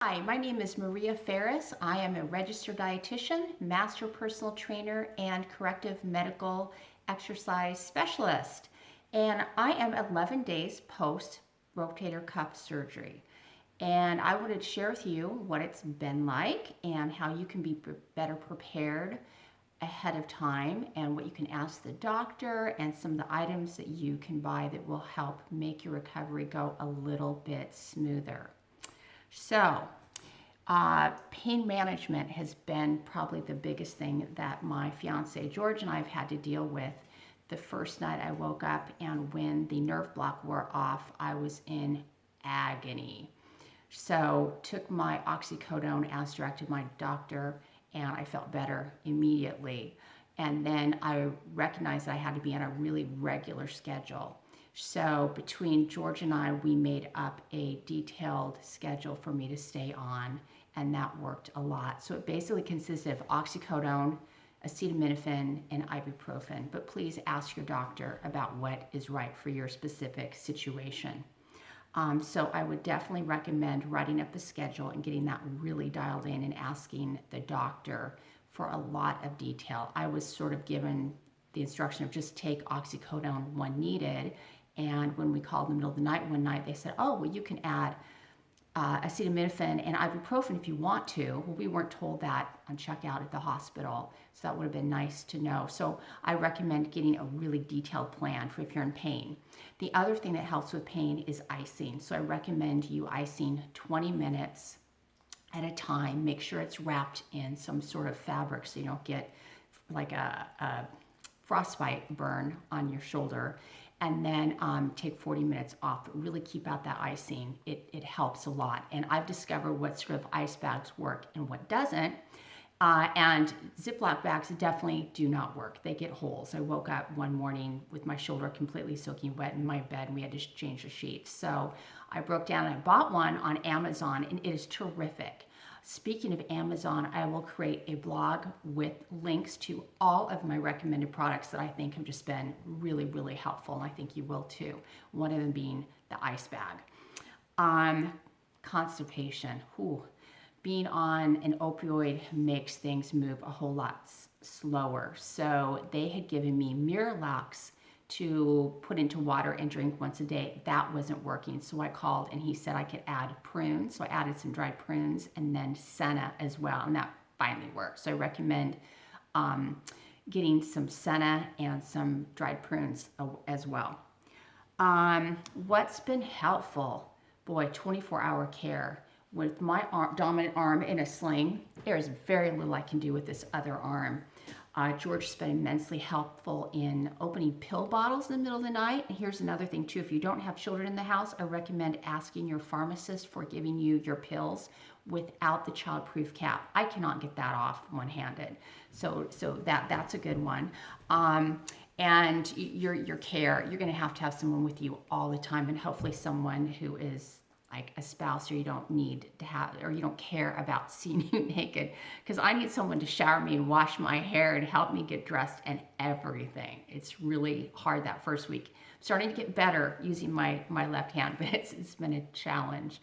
Hi, my name is Maria Ferris. I am a registered dietitian, master personal trainer, and corrective medical exercise specialist. And I am 11 days post rotator cuff surgery. And I wanted to share with you what it's been like and how you can be better prepared ahead of time and what you can ask the doctor and some of the items that you can buy that will help make your recovery go a little bit smoother. So, pain management has been probably the biggest thing that my fiance George and I have had to deal with. The first night I woke up, and when the nerve block wore off, I was in agony. So, took my oxycodone as directed my doctor, and I felt better immediately. And then I recognized that I had to be on a really regular schedule. So between George and I, we made up a detailed schedule for me to stay on, and that worked a lot. So it basically consisted of oxycodone, acetaminophen, and ibuprofen. But please ask your doctor about what is right for your specific situation. So I would definitely recommend writing up a schedule and getting that really dialed in and asking the doctor for a lot of detail. I was sort of given the instruction of just take oxycodone when needed. And when we called in the middle of the night one night, they said, oh, well, you can add acetaminophen and ibuprofen if you want to. Well, we weren't told that on checkout at the hospital, so that would have been nice to know. So I recommend getting a really detailed plan for if you're in pain. The other thing that helps with pain is icing. So I recommend you icing 20 minutes at a time. Make sure it's wrapped in some sort of fabric so you don't get like a frostbite burn on your shoulder. And then take 40 minutes off, but really keep out that icing. It helps a lot. And I've discovered what sort of ice bags work and what doesn't. And Ziploc bags definitely do not work. They get holes. I woke up one morning with my shoulder completely soaking wet in my bed, and we had to change the sheets. So I broke down and I bought one on Amazon, and it is terrific. Speaking of Amazon, I will create a blog with links to all of my recommended products that I think have just been really, really helpful, and I think you will too. One of them being the ice bag. Constipation. Being on an opioid makes things move a whole lot slower. So they had given me Miralax to put into water and drink once a day. That wasn't working, so I called and he said I could add prunes. So I added some dried prunes and then senna as well, and that finally worked. So I recommend getting some senna and some dried prunes as well. What's been helpful? Boy, 24-hour care. With my dominant arm in a sling, there's very little I can do with this other arm. George has been immensely helpful in opening pill bottles in the middle of the night. And here's another thing too, if you don't have children in the house, I recommend asking your pharmacist for giving you your pills without the child-proof cap. I cannot get that off one-handed. So that's a good one. And your care, you're gonna have to have someone with you all the time, and hopefully someone who is like a spouse, or you don't need to have, or you don't care about seeing you naked, because I need someone to shower me and wash my hair and help me get dressed and everything. It's really hard that first week. I'm starting to get better using my left hand, but it's been a challenge.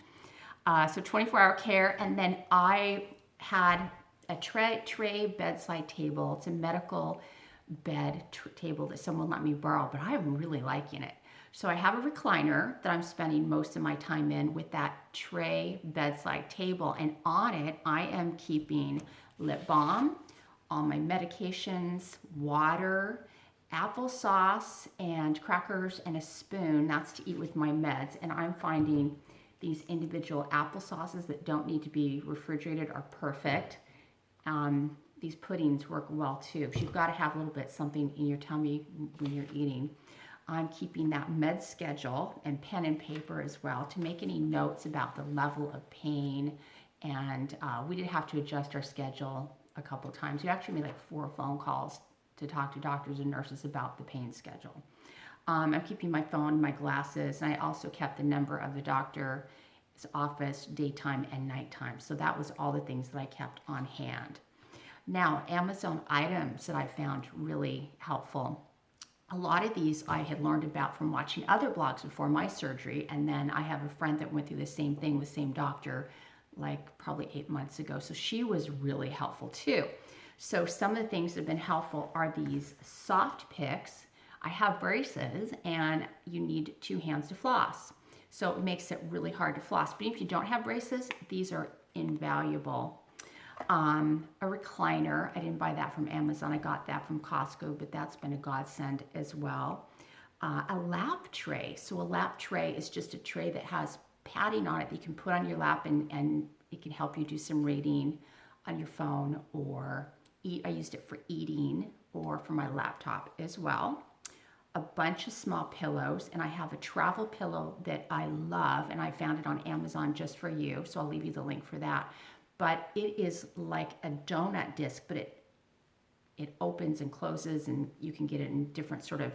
So 24-hour care, and then I had a tray bedside table. It's a medical bed table that someone let me borrow, but I'm really liking it. So I have a recliner that I'm spending most of my time in with that tray bedside table, and on it I am keeping lip balm, all my medications, water, applesauce, and crackers, and a spoon. That's to eat with my meds. And I'm finding these individual applesauces that don't need to be refrigerated are perfect. These puddings work well too. So you've got to have a little bit something in your tummy when you're eating. I'm keeping that med schedule and pen and paper as well to make any notes about the level of pain. And we did have to adjust our schedule a couple of times. We actually made like 4 phone calls to talk to doctors and nurses about the pain schedule. I'm keeping my phone, my glasses, and I also kept the number of the doctor's office daytime and nighttime. So that was all the things that I kept on hand. Now, Amazon items that I found really helpful. A lot of these I had learned about from watching other blogs before my surgery, and then I have a friend that went through the same thing with the same doctor like probably 8 months ago. So she was really helpful too. So some of the things that have been helpful are these soft picks. I have braces and you need 2 hands to floss. So it makes it really hard to floss. But if you don't have braces, these are invaluable. A recliner, I didn't buy that from Amazon, I got that from Costco, but that's been a godsend as well. A lap tray. So a lap tray is just a tray that has padding on it that you can put on your lap and it can help you do some reading on your phone or eat. I used it for eating or for my laptop as well. A bunch of small pillows, and I have a travel pillow that I love, and I found it on Amazon just for you, so I'll leave you the link for that. But it is like a donut disc, but it opens and closes, and you can get it in different sort of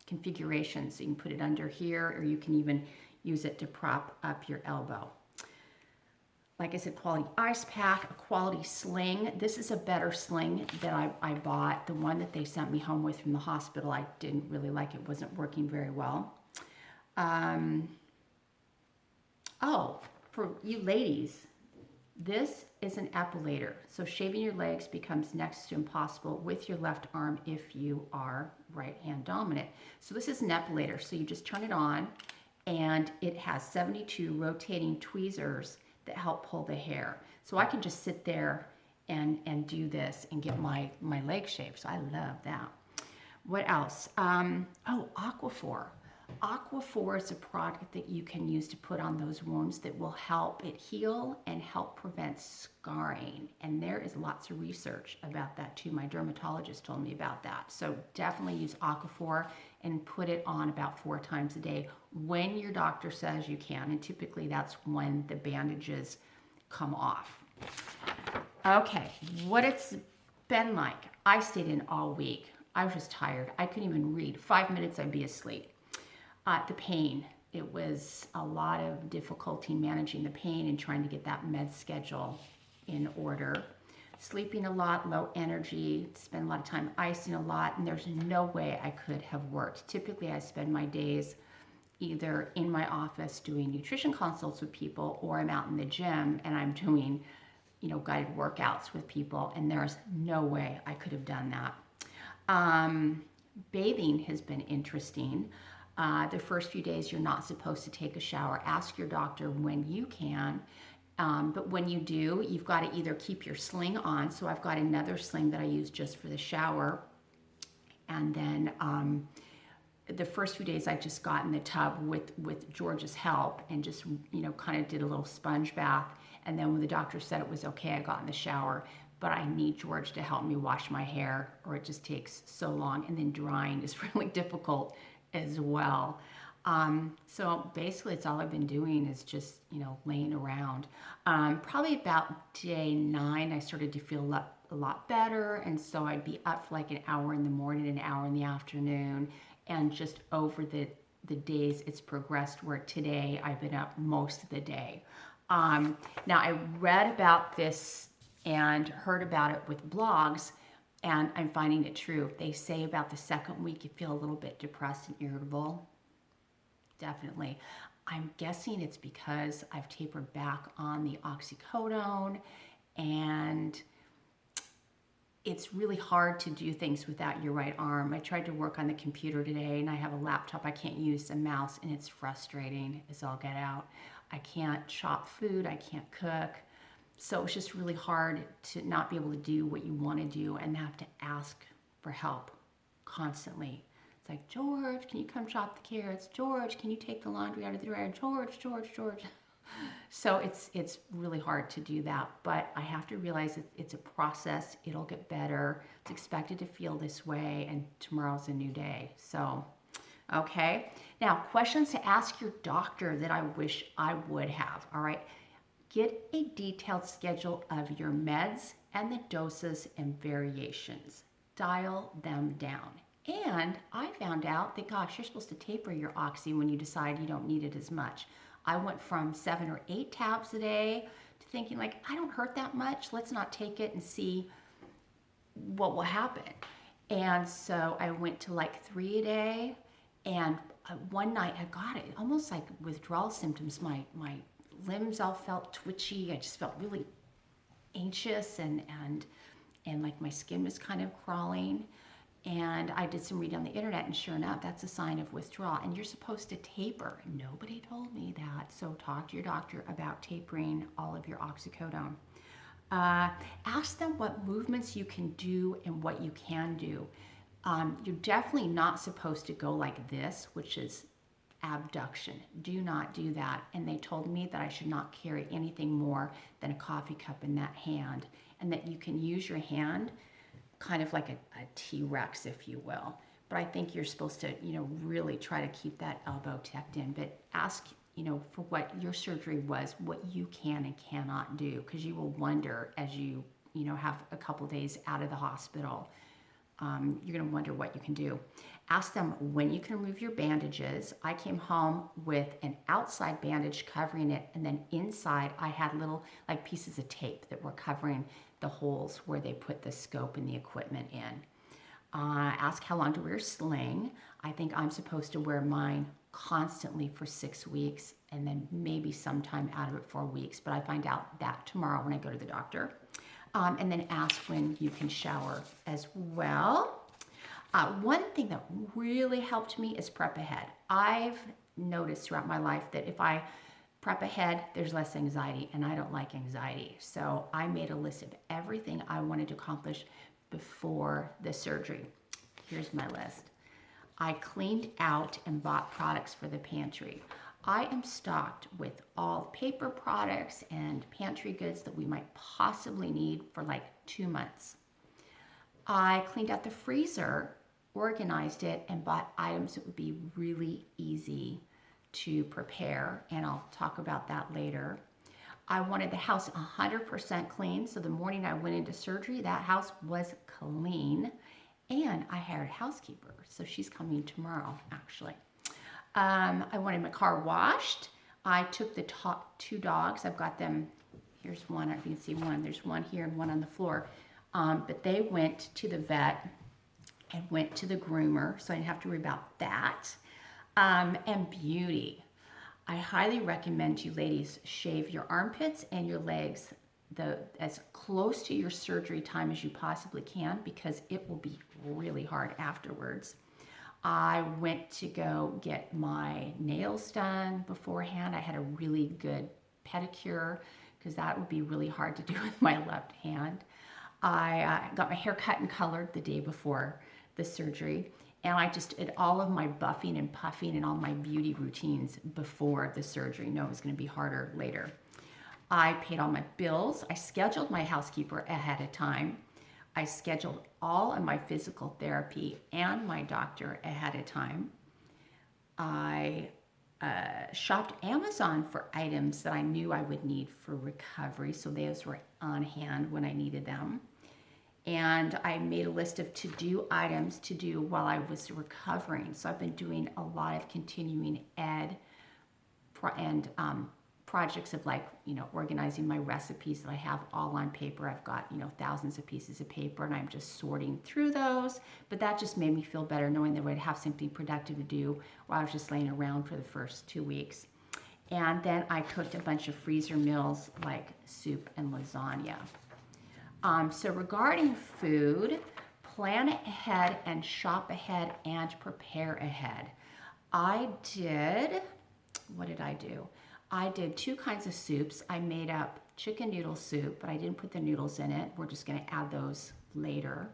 configurations. So you can put it under here, or you can even use it to prop up your elbow. Like I said, quality ice pack, a quality sling. This is a better sling that I bought. The one that they sent me home with from the hospital, I didn't really like. It wasn't working very well. Oh, for you ladies, this is an epilator. So shaving your legs becomes next to impossible with your left arm if you are right hand dominant. So this is an epilator. So you just turn it on and it has 72 rotating tweezers that help pull the hair. So I can just sit there and do this and get my leg shaved. So I love that. What else? Oh, Aquaphor. Aquaphor is a product that you can use to put on those wounds that will help it heal and help prevent scarring. And there is lots of research about that too. My dermatologist told me about that. So definitely use Aquaphor and put it on about 4 times a day when your doctor says you can. And typically that's when the bandages come off. Okay, what it's been like. I stayed in all week. I was just tired. I couldn't even read. 5 minutes, I'd be asleep. The pain, it was a lot of difficulty managing the pain and trying to get that med schedule in order. Sleeping a lot, low energy, spend a lot of time icing a lot, and there's no way I could have worked. Typically, I spend my days either in my office doing nutrition consults with people, or I'm out in the gym and I'm doing, guided workouts with people, and there's no way I could have done that. Bathing has been interesting. The first few days, you're not supposed to take a shower. Ask your doctor when you can. But when you do, you've got to either keep your sling on. So I've got another sling that I use just for the shower. And then the first few days, I just got in the tub with George's help and just, kind of did a little sponge bath. And then when the doctor said it was okay, I got in the shower. But I need George to help me wash my hair, or it just takes so long. And then drying is really difficult as well. So basically it's all I've been doing is just, laying around. Probably about day 9, I started to feel a lot better. And so I'd be up for like an hour in the morning, an hour in the afternoon. And just over the days it's progressed, where today I've been up most of the day. Now I read about this and heard about it with blogs, and I'm finding it true. They say about the second week you feel a little bit depressed and irritable. Definitely. I'm guessing it's because I've tapered back on the oxycodone, and it's really hard to do things without your right arm. I tried to work on the computer today, and I have a laptop. I can't use a mouse, and it's frustrating as all get out. I can't chop food. I can't cook. So it's just really hard to not be able to do what you want to do and have to ask for help constantly. It's like, George, can you come chop the carrots? George, can you take the laundry out of the dryer? George. So it's really hard to do that, but I have to realize it's a process. It'll get better. It's expected to feel this way, and tomorrow's a new day. So, okay. Now, questions to ask your doctor that I wish I would have, all right? Get a detailed schedule of your meds and the doses and variations. Dial them down. And I found out that, gosh, you're supposed to taper your oxy when you decide you don't need it as much. I went from 7 or 8 tabs a day to thinking, like, I don't hurt that much. Let's not take it and see what will happen. And so I went to like 3 a day. And one night I got it, almost like withdrawal symptoms. My limbs all felt twitchy. I just felt really anxious and like my skin was kind of crawling. And I did some reading on the internet, and sure enough, that's a sign of withdrawal. And you're supposed to taper. Nobody told me that. So talk to your doctor about tapering all of your oxycodone. Ask them what movements you can do and what you can do. You're definitely not supposed to go like this, which is abduction. Do not do that. And they told me that I should not carry anything more than a coffee cup in that hand, and that you can use your hand kind of like a T-Rex, if you will. But I think you're supposed to, really try to keep that elbow tucked in. But ask, for what your surgery was, what you can and cannot do, because you will wonder as you, have a couple days out of the hospital. You're going to wonder what you can do. Ask them when you can remove your bandages. I came home with an outside bandage covering it, and then inside I had little like pieces of tape that were covering the holes where they put the scope and the equipment in. Ask how long to wear a sling. I think I'm supposed to wear mine constantly for 6 weeks, and then maybe sometime out of it 4 weeks, but I find out that tomorrow when I go to the doctor. And then ask when you can shower as well. One thing that really helped me is prep ahead. I've noticed throughout my life that if I prep ahead, there's less anxiety, and I don't like anxiety. So I made a list of everything I wanted to accomplish before the surgery. Here's my list. I cleaned out and bought products for the pantry. I am stocked with all paper products and pantry goods that we might possibly need for like 2 months. I cleaned out the freezer, organized it, and bought items that would be really easy to prepare, and I'll talk about that later. I wanted the house 100% clean, so the morning I went into surgery, that house was clean, and I hired a housekeeper, so she's coming tomorrow, actually. I wanted my car washed. I took the top 2 dogs. I've got them. Here's one. If you can see one. There's one here and one on the floor. But they went to the vet and went to the groomer, so I didn't have to worry about that. And beauty. I highly recommend you ladies shave your armpits and your legs as close to your surgery time as you possibly can, because it will be really hard afterwards. I went to go get my nails done beforehand. I had a really good pedicure, because that would be really hard to do with my left hand. I got my hair cut and colored the day before the surgery, and I just did all of my buffing and puffing and all my beauty routines before the surgery. No, it was going to be harder later. I paid all my bills. I scheduled my housekeeper ahead of time. I scheduled all of my physical therapy and my doctor ahead of time. I shopped Amazon for items that I knew I would need for recovery, so those were on hand when I needed them. And I made a list of to-do items to do while I was recovering. So I've been doing a lot of continuing ed and projects of organizing my recipes that I have all on paper. I've got, thousands of pieces of paper, and I'm just sorting through those. But that just made me feel better knowing that I'd have something productive to do while I was just laying around for the first 2 weeks. And then I cooked a bunch of freezer meals like soup and lasagna. So regarding food, plan ahead and shop ahead and prepare ahead. What did I do? I did 2 kinds of soups. I made up chicken noodle soup, but I didn't put the noodles in it. We're just going to add those later.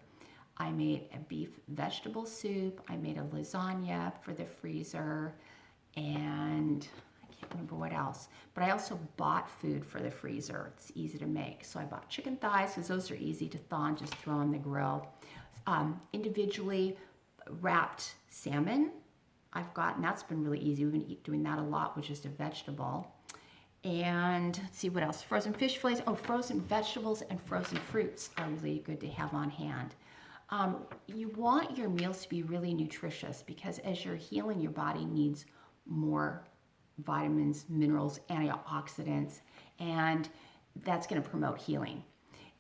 I made a beef vegetable soup. I made a lasagna for the freezer, and I can't remember what else. But I also bought food for the freezer. It's easy to make. So I bought chicken thighs, because those are easy to thaw and just throw on the grill. Individually wrapped salmon I've gotten. That's been really easy. We've been doing that a lot with just a vegetable. And let's see what else. Frozen fish fillets. Oh, frozen vegetables and frozen fruits are really good to have on hand. You want your meals to be really nutritious, because as you're healing, your body needs more vitamins, minerals, antioxidants, and that's going to promote healing.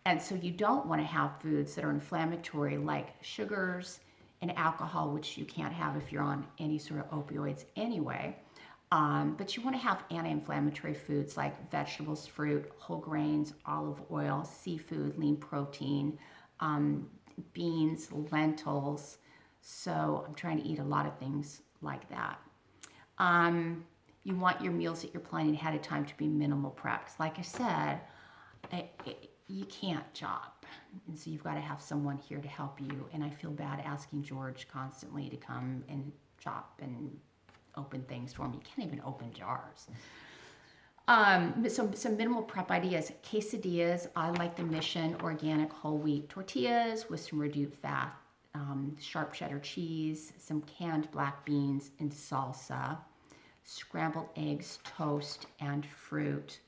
And so you don't want to have foods that are inflammatory, like sugars and alcohol, which you can't have if you're on any sort of opioids anyway. But you want to have anti-inflammatory foods like vegetables, fruit, whole grains, olive oil, seafood, lean protein, beans, lentils. So I'm trying to eat a lot of things like that. You want your meals that you're planning ahead of time to be minimal prep. 'Cause like I said, you can't chop. And so you've got to have someone here to help you. And I feel bad asking George constantly to come and chop and open things for me. You can't even open jars. So some minimal prep ideas. Quesadillas, I like the Mission organic whole wheat tortillas with some reduced fat, sharp cheddar cheese, some canned black beans and salsa, scrambled eggs, toast, and fruit,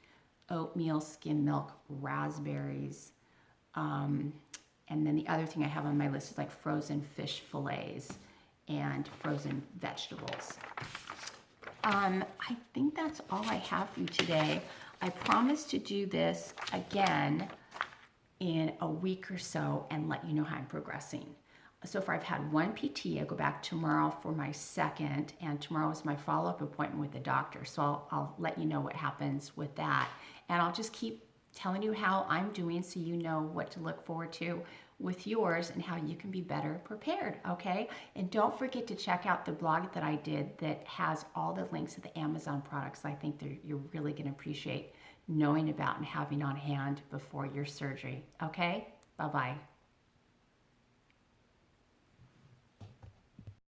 oatmeal, skim milk, raspberries. And then the other thing I have on my list is like frozen fish fillets and frozen vegetables. I think that's all I have for you today. I promise to do this again in a week or so and let you know how I'm progressing. So far I've had one PT. I go back tomorrow for my second, and tomorrow is my follow-up appointment with the doctor. So I'll let you know what happens with that. And I'll just keep telling you how I'm doing so you know what to look forward to with yours and how you can be better prepared, okay? And don't forget to check out the blog that I did that has all the links to the Amazon products I think you're really gonna appreciate knowing about and having on hand before your surgery, okay? Bye-bye.